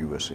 USA।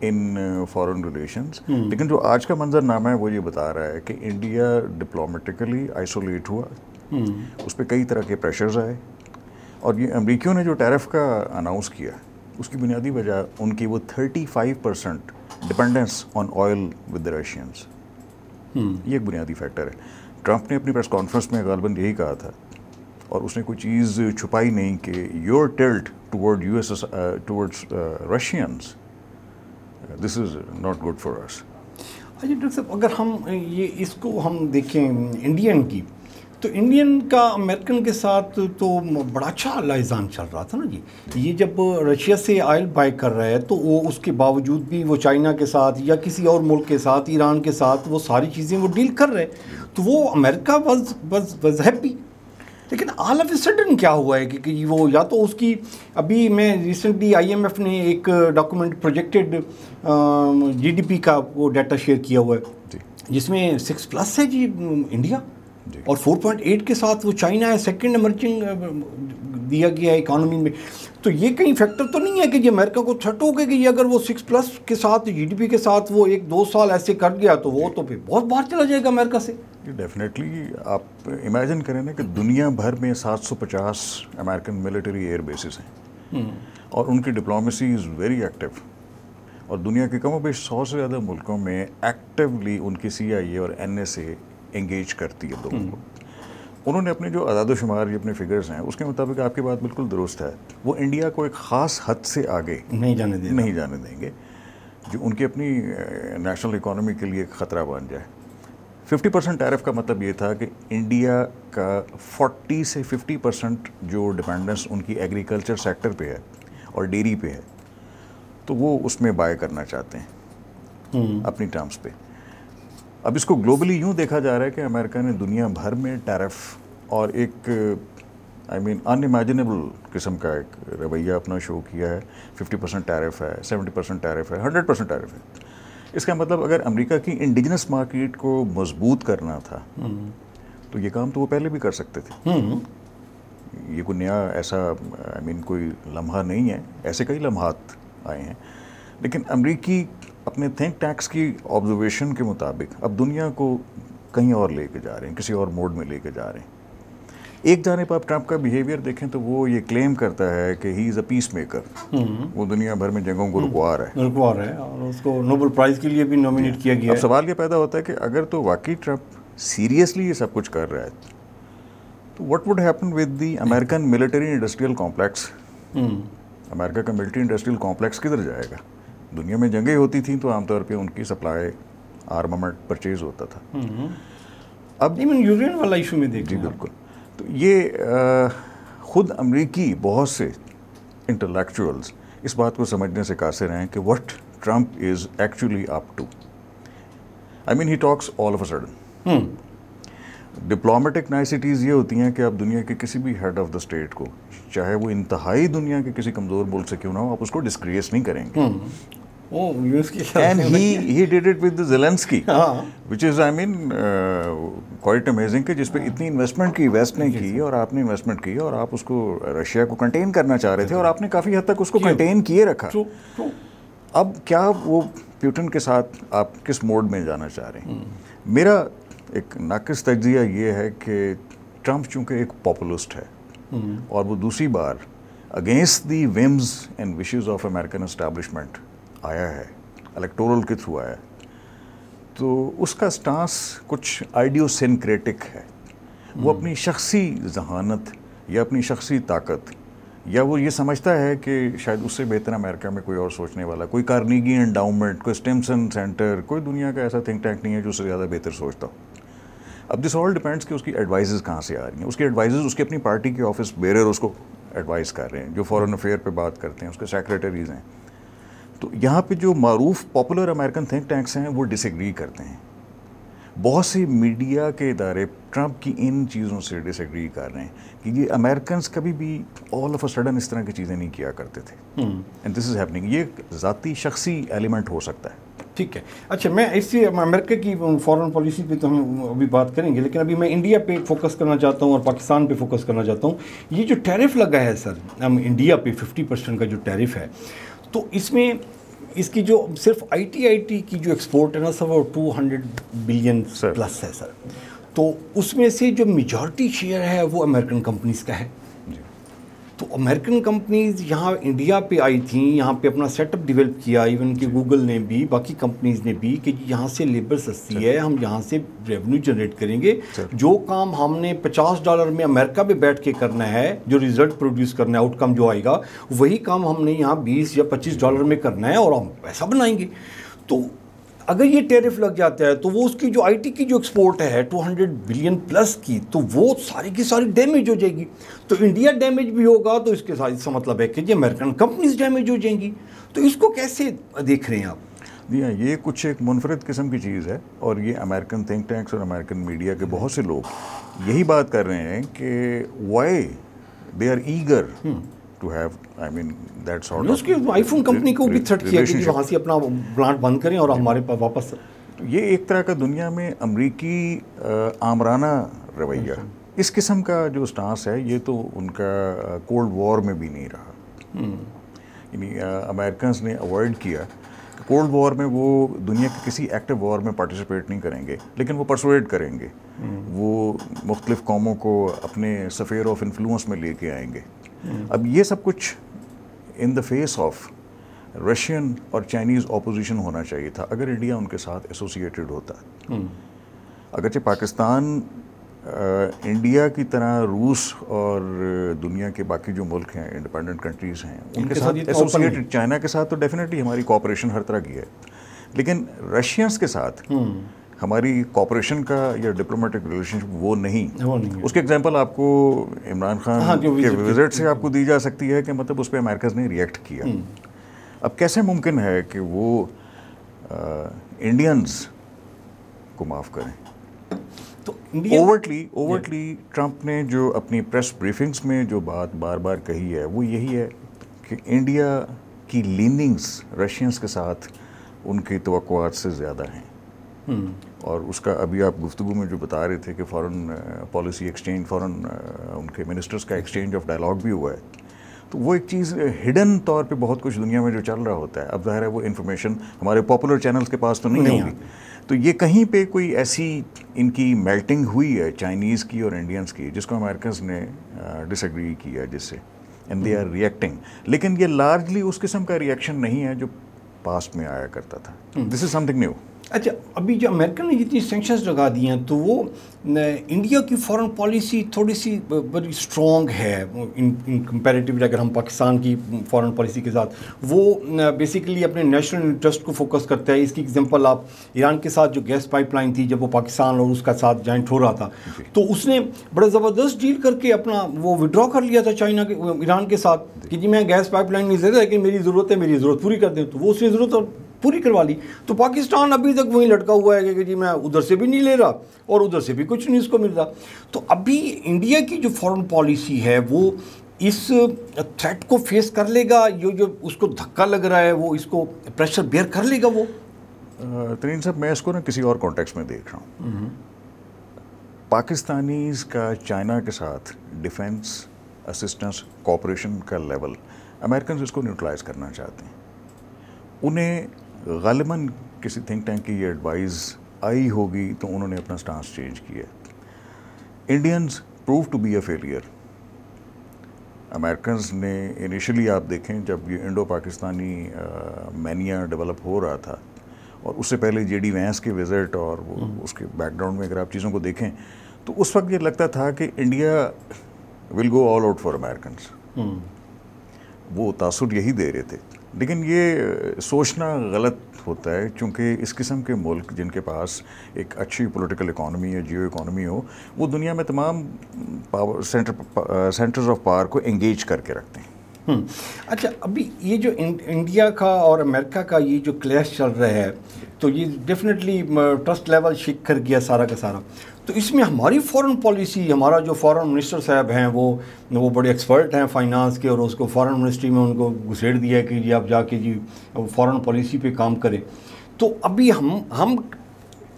ان foreign relations. لیکن جو آج کا منظر نامہ ہے وہ یہ بتا رہا ہے کہ انڈیا ڈپلومیٹیکلی آئسولیٹ ہوا, اس پہ کئی طرح کے پریشرز آئے, اور یہ امریکیوں نے جو ٹیرف کا اناؤنس کیا اس کی بنیادی وجہ ان کی وہ 35% dependence on oil with the Russians, یہ ایک بنیادی فیکٹر ہے. ٹرمپ نے اپنی پریس کانفرنس میں غالباً یہی کہا تھا, اور اس نے کوئی چیز چھپائی نہیں کہ your tilt toward towards Russians, this is not good for us. اچھا ڈاکٹر صاحب, اگر ہم یہ اس کو ہم دیکھیں انڈین کی, تو انڈین کا امریکن کے ساتھ تو بڑا اچھا لائزان چل رہا تھا نا جی. یہ جب رشیا سے آئل بائی کر رہا ہے تو وہ اس کے باوجود بھی وہ چائنا کے ساتھ یا کسی اور ملک کے ساتھ, ایران کے ساتھ, وہ ساری چیزیں وہ ڈیل کر رہے, تو وہ امریکہ واز ہیپی. لیکن آل آف اے سڈن کیا ہوا ہے کہ وہ یا تو اس کی, ابھی میں ریسنٹلی آئی ایم ایف نے ایک document projected G D P کا وہ ڈیٹا شیئر کیا ہوا ہے جس میں 6+ ہے جی انڈیا, اور 4.8 کے ساتھ وہ چائنا ہے, سیکنڈ ایمرجنگ دیا گیا ہے اکانومی میں. تو یہ کہیں فیکٹر تو نہیں ہے کہ یہ امریکہ کو تھرٹ ہو گیا کہ یہ اگر وہ 6+ کے ساتھ جی ڈی پی کے ساتھ وہ 1-2 سال ایسے کر گیا تو وہ تو پھر بہت باہر چلا جائے گا امریکہ سے. ڈیفینیٹلی آپ امیجن کریں نا کہ دنیا بھر میں 750 امریکن ملٹری ایئر بیسز ہیں, اور ان کی ڈپلومیسی از ویری ایکٹیو, اور دنیا کے کم و بیش 100 سے زیادہ ملکوں میں ایکٹیولی ان کی CIA اور NSA انگیج کرتی ہے لوگوں کو. انہوں نے اپنے جو اعداد و شمار, جو اپنے فگرز ہیں, اس کے مطابق آپ کی بات بالکل درست ہے, وہ انڈیا کو ایک خاص حد سے آگے نہیں جانے دیں گے جو ان کی اپنی نیشنل اکانومی کے لیے ایک خطرہ بن جائے. 50% ٹیرف کا مطلب یہ تھا کہ انڈیا کا 40 سے 50% جو ڈپینڈنس ان کی ایگریکلچر سیکٹر پہ ہے اور ڈیری پہ ہے, تو وہ اس میں بائی کرنا چاہتے ہیں اپنی ٹرمز پہ. اب اس کو گلوبلی یوں دیکھا جا رہا ہے کہ امریکہ نے دنیا بھر میں ٹیرف اور ایک ان امیجنیبل قسم کا ایک رویہ اپنا شو کیا ہے. 50% ٹیرف ہے, 70% ٹیرف ہے, 100% ٹیرف ہے. اس کا مطلب اگر امریکہ کی انڈیجنس مارکیٹ کو مضبوط کرنا تھا تو یہ کام تو وہ پہلے بھی کر سکتے تھے. یہ کوئی نیا ایسا کوئی لمحہ نہیں ہے, ایسے کئی لمحات آئے ہیں. لیکن امریکی اپنے تھنک ٹینکس کی آبزرویشن کے مطابق اب دنیا کو کہیں اور لے کے جا رہے ہیں, کسی اور موڈ میں لے کے جا رہے ہیں. ایک جانب آپ ٹرمپ کا بیہیویئر دیکھیں تو وہ یہ کلیم کرتا ہے کہ ہی از اے پیس میکر, وہ دنیا بھر میں جنگوں کو رکوا رہا ہے, اور اس کو نوبل پرائز کے لیے بھی نومینیٹ کیا گیا ہے. اب سوال یہ پیدا ہوتا ہے کہ اگر تو واقعی ٹرمپ سیریسلی یہ سب کچھ کر رہا ہے تو what would happen with the American military industrial complex. امریکہ کا ملٹری انڈسٹریل کمپلیکس کدھر جائے گا؟ دنیا میں جنگیں ہوتی تھیں تو عام طور پہ ان کی سپلائی آرمامنٹ پرچیز ہوتا تھا. اب یورین والا ایشو میں دیکھ جی بالکل. تو یہ خود امریکی بہت سے انٹلیکچوئلز اس بات کو سمجھنے سے قاصر ہیں کہ what Trump is actually up to. He talks all of a sudden. Diplomatic niceties یہ ہوتی ہیں کہ آپ دنیا کے کسی بھی ہیڈ آف دا اسٹیٹ کو, چاہے وہ انتہائی دنیا کے کسی کمزور ملک سے کیوں نہ ہو, آپ اس کو ڈسکریس نہیں کریں گے. And he did it with Zelensky, which is quite amazing کہ جس پہ اتنی انویسٹمنٹ کی ویسٹ نے کی, اور آپ نے انویسٹمنٹ کی, اور آپ اس کو رشیا کو کنٹین کرنا چاہ رہے تھے, اور آپ نے کافی حد تک اس کو کنٹین کیے رکھا. اب کیا وہ پیوٹن کے ساتھ آپ کس موڈ میں جانا چاہ رہے ہیں؟ میرا ایک ناقص تجزیہ یہ ہے کہ ٹرمپ چونکہ ایک پاپولسٹ ہے اور وہ دوسری بار against the whims and wishes of American establishment آیا ہے, الیکٹورل کے تھرو آیا ہے, تو اس کا سٹانس کچھ آئیڈیوسینکریٹک ہے. وہ اپنی شخصی ذہانت یا اپنی شخصی طاقت, یا وہ یہ سمجھتا ہے کہ شاید اس سے بہتر امریکہ میں کوئی اور سوچنے والا, کوئی کارنیگی انڈاؤمنٹ, کوئی اسٹیمسن سینٹر, کوئی دنیا کا ایسا تھنک ٹینک نہیں ہے جو اس سے زیادہ بہتر سوچتا ہو. اب دس آل ڈیپینڈس کہ اس کی ایڈوائزز کہاں سے آ رہی ہیں. اس کی ایڈوائزز اس کی اپنی پارٹی کے آفس بیرر اس کو ایڈوائز کر رہے ہیں, جو فورن افیئر پہ بات کرتے ہیں, اس کے سیکریٹریز ہیں. تو یہاں پہ جو معروف پاپولر امریکن تھنک ٹینکس ہیں وہ ڈس ایگری کرتے ہیں. بہت سے میڈیا کے ادارے ٹرمپ کی ان چیزوں سے ڈس ایگری کر رہے ہیں کہ یہ امریکنز کبھی بھی آل آف اے سڈن اس طرح کی چیزیں نہیں کیا کرتے تھے. And this is happening. یہ ذاتی شخصی ایلیمنٹ ہو سکتا ہے. ٹھیک ہے. اچھا, میں اس سے امریکہ کی فارن پالیسی پہ تو ہم ابھی بات کریں گے, لیکن ابھی میں انڈیا پہ فوکس کرنا چاہتا ہوں اور پاکستان پہ فوکس کرنا چاہتا ہوں. یہ جو ٹیرف لگا ہے سر انڈیا پہ 50% کا جو ٹیرف ہے, تو اس میں اس کی جو صرف آئی ٹی کی جو ایکسپورٹ ہے نا سر وہ 200 بلین پلس ہے سر. تو اس میں سے جو میجورٹی شیئر ہے وہ امریکن کمپنیز کا ہے. تو امریکن کمپنیز یہاں انڈیا پہ آئی تھیں, یہاں پہ اپنا سیٹ اپ ڈیولپ کیا, ایون کہ گوگل نے بھی, باقی کمپنیز نے بھی, کہ یہاں سے لیبر سستی ہے, ہم یہاں سے ریونیو جنریٹ کریں گے. جو کام ہم نے $50 میں امریکہ پہ بیٹھ کے کرنا ہے, جو ریزلٹ پروڈیوس کرنا ہے, آؤٹ کم جو آئے گا, وہی کام ہم نے یہاں $20 یا $25 میں کرنا ہے اور ہم پیسہ بنائیں گے. تو اگر یہ ٹیرف لگ جاتا ہے تو وہ اس کی جو آئی ٹی کی جو ایکسپورٹ ہے 200 بلین پلس کی, تو وہ ساری کی ساری ڈیمیج ہو جائے گی. تو انڈیا ڈیمیج بھی ہوگا تو اس کے ساتھ اس کا مطلب ہے کہ یہ امریکن کمپنیز ڈیمیج ہو جائیں گی. تو اس کو کیسے دیکھ رہے ہیں آپ؟ جی ہاں, یہ کچھ ایک منفرد قسم کی چیز ہے, اور یہ امریکن تھنک ٹینکس اور امریکن میڈیا کے بہت سے لوگ یہی بات کر رہے ہیں کہ why they are eager to have, I mean that sort اس کی آئی فون کمپنی کو بھی تھرٹ کیا کہ وہاں سے اپنا پلانٹ بند کریں اور ہمارے پاس واپس. یہ ایک طرح کا دنیا میں امریکی آمرانہ رویہ, اس قسم کا جو سٹانس ہے, یہ تو ان کا کولڈ وار میں بھی نہیں رہا. یعنی امریکنز نے اوائڈ کیا کہ کولڈ وار میں وہ دنیا کے کسی ایکٹیو وار میں پارٹیسپیٹ نہیں کریں گے, لیکن وہ پرسویٹ کریں گے, وہ مختلف قوموں کو اپنے سفیر آف انفلوئنس میں لے کے آئیں گے. اب یہ سب کچھ ان دا فیس آف رشین اور چائنیز اپوزیشن ہونا چاہیے تھا اگر انڈیا ان کے ساتھ ایسوسیٹڈ ہوتا. اگرچہ پاکستان انڈیا کی طرح روس اور دنیا کے باقی جو ملک ہیں, انڈیپینڈنٹ کنٹریز ہیں, ان کے ساتھ ایسوسیٹڈ, چائنا کے ساتھ تو ڈیفینیٹلی ہماری کوآپریشن ہر طرح کی ہے, لیکن رشینس کے ساتھ ہماری کوآپریشن کا یا ڈپلومیٹک ریلیشن شپ وہ نہیں. اس کے ایگزامپل آپ کو عمران خان کے وزٹ سے آپ کو دی جا سکتی ہے کہ مطلب اس پہ امریکاز نے ریئیکٹ کیا. اب کیسے ممکن ہے کہ وہ انڈینز کو معاف کریں؟ تو اوورٹلی ٹرمپ نے جو اپنی پریس بریفنگز میں جو بات بار بار کہی ہے وہ یہی ہے کہ انڈیا کی لیننگز رشینز کے ساتھ ان کی توقعات سے زیادہ ہیں. اور اس کا ابھی آپ گفتگو میں جو بتا رہے تھے کہ فارن پالیسی ایکسچینج, فارن ان کے منسٹرز کا ایکسچینج آف ڈائلاگ بھی ہوا ہے, تو وہ ایک چیز ہڈن طور پہ بہت کچھ دنیا میں جو چل رہا ہوتا ہے. اب ظاہر ہے وہ انفارمیشن ہمارے پاپولر چینلز کے پاس تو نہیں ہوگی, تو یہ کہیں پہ کوئی ایسی ان کی میلٹنگ ہوئی ہے چائنیز کی اور انڈینس کی جس کو امریکنز نے ڈس ایگری کیا, جس سے اینڈ دے آر ریئیکٹنگ. لیکن یہ لارجلی اس قسم کا ریئیکشن نہیں ہے جو پاسٹ میں آیا کرتا تھا. دس از سم تھنگ نیو. اچھا, ابھی جو امریکن نے جتنی سینکشنز لگا دی ہیں تو وہ انڈیا کی فارن پالیسی تھوڑی سی بڑی اسٹرانگ ہے ان کمپیریٹیولی اگر ہم پاکستان کی فارن پالیسی کے ساتھ. وہ بیسیکلی اپنے نیشنل انٹرسٹ کو فوکس کرتا ہے. اس کی ایگزامپل آپ ایران کے ساتھ جو گیس پائپ لائن تھی, جب وہ پاکستان اور اس کا ساتھ جوائنٹ ہو رہا تھا, تو اس نے بڑا زبردست ڈیل کر کے اپنا وہ وڈرا کر لیا تھا چائنا کے ایران کے ساتھ کہ جی میں گیس پائپ لائن نہیں دے رہا لیکن میری ضرورت ہے, میری ضرورت پوری کر دیں. تو وہ اس نے ضرورت پوری کروا لی. تو پاکستان ابھی تک وہیں لٹکا ہوا ہے کہ جی میں ادھر سے بھی نہیں لے رہا اور ادھر سے بھی کچھ نہیں اس کو مل رہا. تو ابھی انڈیا کی جو فارن پالیسی ہے وہ اس تھریٹ کو فیس کر لے گا, جو اس کو دھکا لگ رہا ہے وہ اس کو پریشر بیئر کر لے گا وہ؟ ترین صاحب, میں اس کو نا کسی اور کانٹیکس میں دیکھ رہا ہوں. پاکستانیز کا چائنا کے ساتھ ڈیفینس اسسٹنس کوآپریشن کا لیول, امریکنز اس کو نیوٹرلائز کرنا چاہتے ہیں. انہیں غالباً کسی تھنک ٹینک کی یہ ایڈوائز آئی ہوگی تو انہوں نے اپنا سٹانس چینج کیا. Indians prove to be a failure. Americans نے انیشلی آپ دیکھیں جب یہ انڈو پاکستانی مینیا ڈیولپ ہو رہا تھا, اور اس سے پہلے جے ڈی وینس کے وزٹ اور اس کے بیک گراؤنڈ میں اگر آپ چیزوں کو دیکھیں تو اس وقت یہ لگتا تھا کہ India will go all out for Americans. وہ تاثر یہی دے رہے تھے. لیکن یہ سوچنا غلط ہوتا ہے, چونکہ اس قسم کے ملک جن کے پاس ایک اچھی پولیٹیکل اکانومی یا جیو اکانومی ہو, وہ دنیا میں تمام پاور سینٹرز آف پاور کو انگیج کر کے رکھتے ہیں. اچھا, ابھی یہ جو انڈیا کا اور امریکہ کا یہ جو کلیش چل رہا ہے تو یہ ڈیفینیٹلی ٹرسٹ لیول شیک کر گیا سارا کا سارا. تو اس میں ہماری فارن پالیسی, ہمارا جو فارن منسٹر صاحب ہیں وہ بڑے ایکسپرٹ ہیں فائنانس کے, اور اس کو فارن منسٹری میں ان کو گھسیڑ دیا کہ جی آپ جا کے جی فارن پالیسی پہ کام کریں. تو ابھی ہم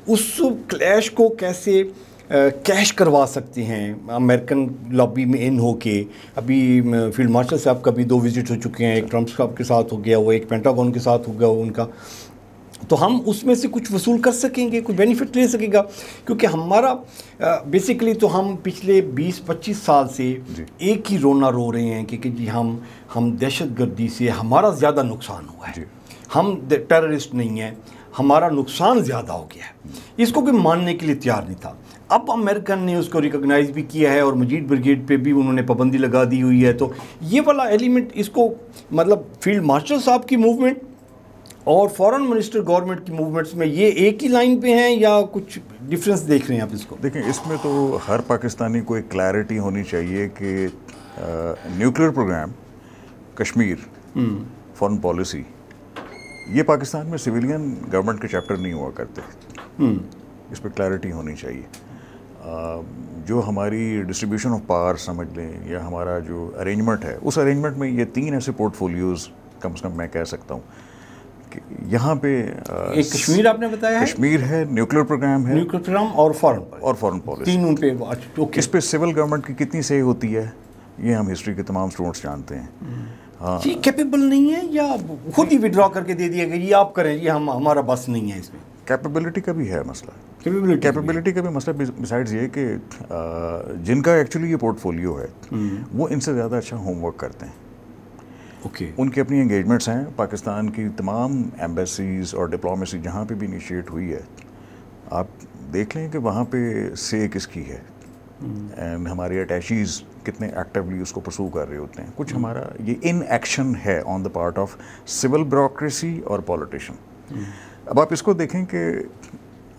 اس کلیش کو کیسے کیش کروا سکتے ہیں امریکن لابی میں ان ہو کے. ابھی فیلڈ مارشل صاحب کا بھی 2 وزٹ ہو چکے ہیں, ایک ٹرمپ صاحب کے ساتھ ہو گیا, وہ ایک پینٹاگون کے ساتھ ہو گیا ان کا. تو ہم اس میں سے کچھ وصول کر سکیں گے, کچھ بینیفٹ لے سکے گا, کیونکہ ہمارا بیسیکلی تو ہم پچھلے 20-25 سال سے ایک ہی رونا رو رہے ہیں کہ جی ہم دہشت گردی سے ہمارا زیادہ نقصان ہوا ہے, ہم ٹیررسٹ نہیں ہیں, ہمارا نقصان زیادہ ہو گیا ہے. اس کو کوئی ماننے کے لیے تیار نہیں تھا. اب امریکن نے اس کو ریکگنائز بھی کیا ہے اور مجید بریگیڈ پہ بھی انہوں نے پابندی لگا دی ہوئی ہے. تو یہ والا ایلیمنٹ اس کو مطلب فیلڈ مارشل صاحب کی موومنٹ اور فورن منسٹر گورنمنٹ کی موومنٹس میں یہ ایک ہی لائن پہ ہیں یا کچھ ڈفرینس دیکھ رہے ہیں آپ اس کو؟ دیکھیں, اس میں تو ہر پاکستانی کو ایک کلیئرٹی ہونی چاہیے کہ nuclear programme, Kashmir, foreign policy, یہ پاکستان میں سویلین گورنمنٹ کے چیپٹر نہیں ہوا کرتے. اس پہ کلیئرٹی ہونی چاہیے. جو ہماری ڈسٹریبیوشن آف پاور سمجھ لیں یا ہمارا جو ارینجمنٹ ہے, اس ارینجمنٹ میں یہ 3 ایسے پورٹ فولیوز کم سے کم میں کہہ سکتا ہوں کہ یہاں پہ ایک کشمیر آپ نے بتایا ہے, کشمیر ہے, نیوکلیئر پروگرام ہے, نیوکلیئر پروگرام اور فارن پالیسی, تینوں پہ. اس پہ سول گورنمنٹ کی کتنی صحیح ہوتی ہے یہ ہم ہسٹری کے تمام اسٹوڈنٹس جانتے ہیں. جی کیپیبل نہیں ہے یا خود ہی وڈرا کر کے دے دیا کہ یہ آپ کریں, یہ ہمارا بس نہیں ہے. اس میں کیپیبلٹی کا بھی ہے مسئلہ, کیپیبلٹی کا بھی مسئلہ. بسائڈز یہ کہ جن کا ایکچولی یہ پورٹ فولیو ہے وہ ان سے زیادہ اچھا ہوم ورک کرتے ہیں. ان کی اپنی انگیجمنٹس ہیں. پاکستان کی تمام ایمبیسیز اور ڈپلومیسی جہاں پہ بھی انیشیٹ ہوئی ہے, آپ دیکھ لیں کہ وہاں پہ سے کس کی ہے, اینڈ ہمارے اٹیچیز کتنے ایکٹیولی اس کو پرسو کر رہے ہوتے ہیں. کچھ ہمارا یہ ان ایکشن ہے on the part of civil bureaucracy اور پولیٹیشین. اب آپ اس کو دیکھیں کہ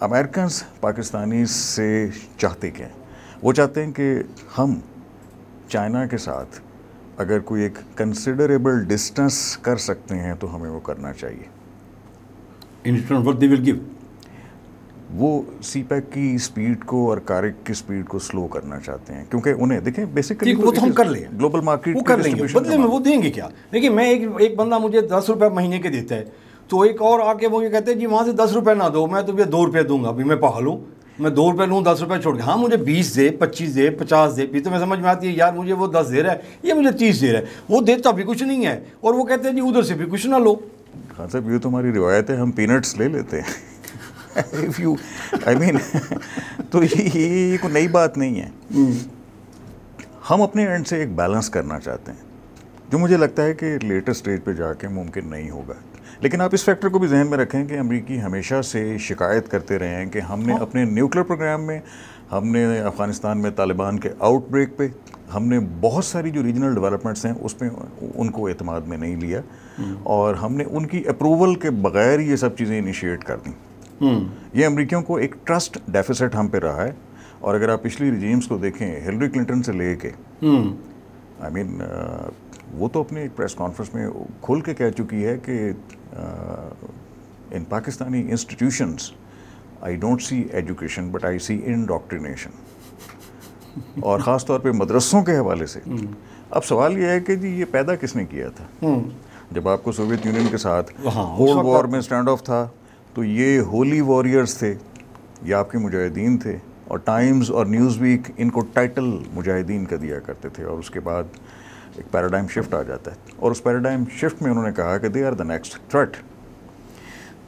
امریکنز پاکستانی سے چاہتے کیا ہیں. وہ چاہتے ہیں کہ ہم چائنا کے ساتھ اگر کوئی ایک کنسیڈریبل ڈسٹنس کر سکتے ہیں تو ہمیں وہ کرنا چاہیے. In return what they will give. وہ سی پیک کی اسپیڈ کو اور کارک کی اسپیڈ کو سلو کرنا چاہتے ہیں, کیونکہ انہیں دیکھیں بیسیکلی وہ تو ہم کر لیں, گلوبل مارکیٹ وہ کر لیں گے, بدلے میں وہ دیں گے کیا. دیکھیں میں ایک بندہ مجھے 10 روپے مہینے کے دیتا ہے, تو ایک اور آ کے وہ یہ کہتے ہیں جی وہاں سے 10 روپے نہ دو, میں تمہیں 2 روپے دوں گا. ابھی میں پاگل ہوں, میں 2 روپے لوں 10 روپے چھوڑ کے, ہاں مجھے 20 دے, 25 دے, 50 دے, بھی تو میں سمجھ میں آتی ہے یار مجھے وہ 10 دے رہا ہے, یہ مجھے 30 دے رہا ہے, وہ دیتا بھی کچھ نہیں ہے, اور وہ کہتے ہیں جی ادھر سے بھی کچھ نہ لو. خان صاحب یہ تو ہماری روایت ہے, ہم پینٹس لے لیتے ہیں. تو یہ کوئی نئی بات نہیں ہے. ہم اپنے اینڈ سے ایک بیلنس کرنا چاہتے ہیں جو مجھے لگتا ہے کہ لیٹر سٹیج پہ جا کے ممکن نہیں ہوگا. لیکن آپ اس فیکٹر کو بھی ذہن میں رکھیں کہ امریکی ہمیشہ سے شکایت کرتے رہے ہیں کہ ہم نے اپنے نیوکلیئر پروگرام میں, ہم نے افغانستان میں طالبان کے آؤٹ بریک پہ, ہم نے بہت ساری جو ریجنل ڈیولپمنٹس ہیں اس پہ ان کو اعتماد میں نہیں لیا, اور ہم نے ان کی اپروول کے بغیر یہ سب چیزیں انیشیٹ کر دیں. یہ امریکیوں کو ایک ٹرسٹ ڈیفیسٹ ہم پہ رہا ہے. اور اگر آپ پچھلی ریجیمز کو دیکھیں, ہلری کلنٹن سے لے کے وہ تو اپنے ایک پریس کانفرنس میں کھول کے کہہ چکی ہے کہ ان Pakistani institutions I don't see education but I see indoctrination, اور خاص طور پہ مدرسوں کے حوالے سے. اب سوال یہ ہے کہ جی یہ پیدا کس نے کیا تھا؟ جب آپ کو سوویت یونین کے ساتھ کولڈ وار میں اسٹینڈ آف تھا تو یہ ہولی واریئرز تھے, یہ آپ کے مجاہدین تھے, اور ٹائمز اور نیوز ویک ان کو ٹائٹل مجاہدین کا دیا کرتے تھے. اور اس کے بعد ایک پیراڈائم شفٹ آ جاتا ہے, اور اس پیراڈائم شفٹ میں انہوں نے کہا کہ they are the next threat.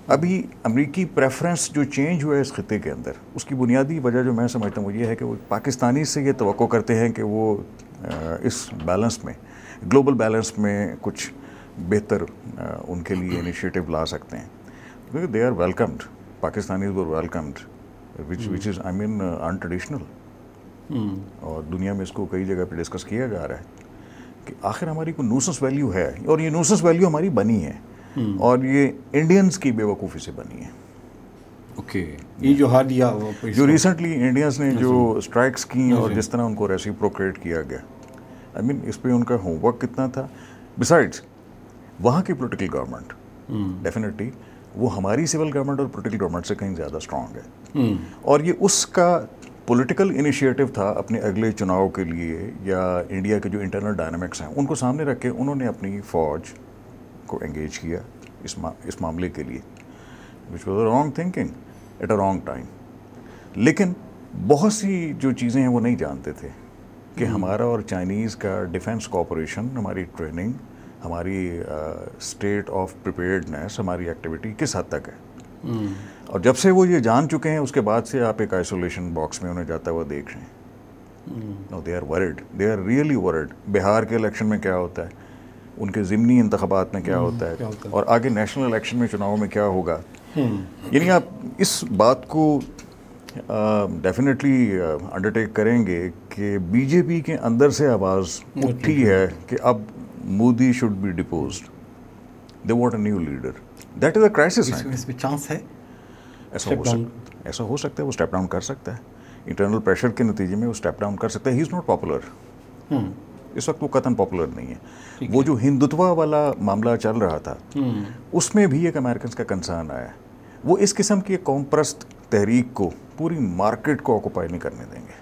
ابھی امریکی پریفرنس جو چینج ہوا ہے اس خطے کے اندر, اس کی بنیادی وجہ جو میں سمجھتا ہوں وہ یہ ہے کہ وہ پاکستانی سے یہ توقع کرتے ہیں کہ وہ اس بیلنس میں, گلوبل بیلنس میں کچھ بہتر ان کے لیے انیشیٹو لا سکتے ہیں. کیونکہ they are welcomed, Pakistanis were welcomed, which is I mean untraditional. اور دنیا میں اس کو کئی جگہ پہ ڈسکس کیا جا رہا ہے کہ آخر ہماری کوئی نوسنس ویلیو ہے, اور یہ نوسنس ویلیو ہماری بنی ہے, اور یہ انڈینز کی بے وقوفی سے بنی ہے. یہ جو حالیہ جو ریسنٹلی انڈینز نے جو اسٹرائکس کی اور جس طرح ان کو ریسیپروکیٹ کیا گیا, آئی مین اس پہ ان کا ہوم ورک کتنا تھا. بسائڈس وہاں کی پولیٹیکل گورنمنٹ ڈیفینیٹلی وہ ہماری سول گورنمنٹ اور پولیٹیکل گورنمنٹ سے کہیں زیادہ اسٹرانگ ہے, اور یہ اس کا پولیٹیکل انیشیٹو تھا اپنے اگلے چناؤ کے لیے, یا انڈیا کے جو انٹرنل ڈائنامکس ہیں ان کو سامنے رکھ کے انہوں نے اپنی فوج کو انگیج کیا اس معاملے کے لیے, which was a wrong thinking at a wrong time. لیکن بہت سی جو چیزیں ہیں وہ نہیں جانتے تھے کہ ہمارا اور چائنیز کا ڈیفنس کوآپریشن، ہماری ٹریننگ، ہماری اسٹیٹ آف پریپیئرڈنیس، ہماری ایکٹیویٹی کس حد تک ہے. اور جب سے وہ یہ جان چکے ہیں اس کے بعد سے آپ ایک آئسولیشن باکس میں انہیں جاتا ہوا دیکھ رہے ہیں. No they are worried, they are really worried. Bihar کے الیکشن میں کیا ہوتا ہے، ان کے ضمنی انتخابات میں کیا ہوتا ہے، اور آگے نیشنل الیکشن میں چناؤ میں کیا ہوگا. یعنی آپ اس بات کو ڈیفینیٹلی انڈرٹیک کریں گے کہ بی جے پی کے اندر سے آواز اٹھی ہے کہ اب Modi should be deposed. They want a new leader. That is a crisis. اس پہ چانس ہے ایسا ہو سکتا ہے وہ اسٹیپ ڈاؤن کر سکتا ہے. انٹرنل پریشر کے نتیجے میں وہ اسٹیپ ڈاؤن کر سکتا ہے. ہی از ناٹ پاپولر. اس وقت وہ قطعاً پاپولر نہیں ہے. وہ جو ہندوتوا والا معاملہ چل رہا تھا اس میں بھی ایک امریکنس کا کنسرن آیا. وہ اس قسم کی ایک قوم پرست تحریک کو پوری مارکیٹ کو آکوپائی نہیں کرنے دیں گے.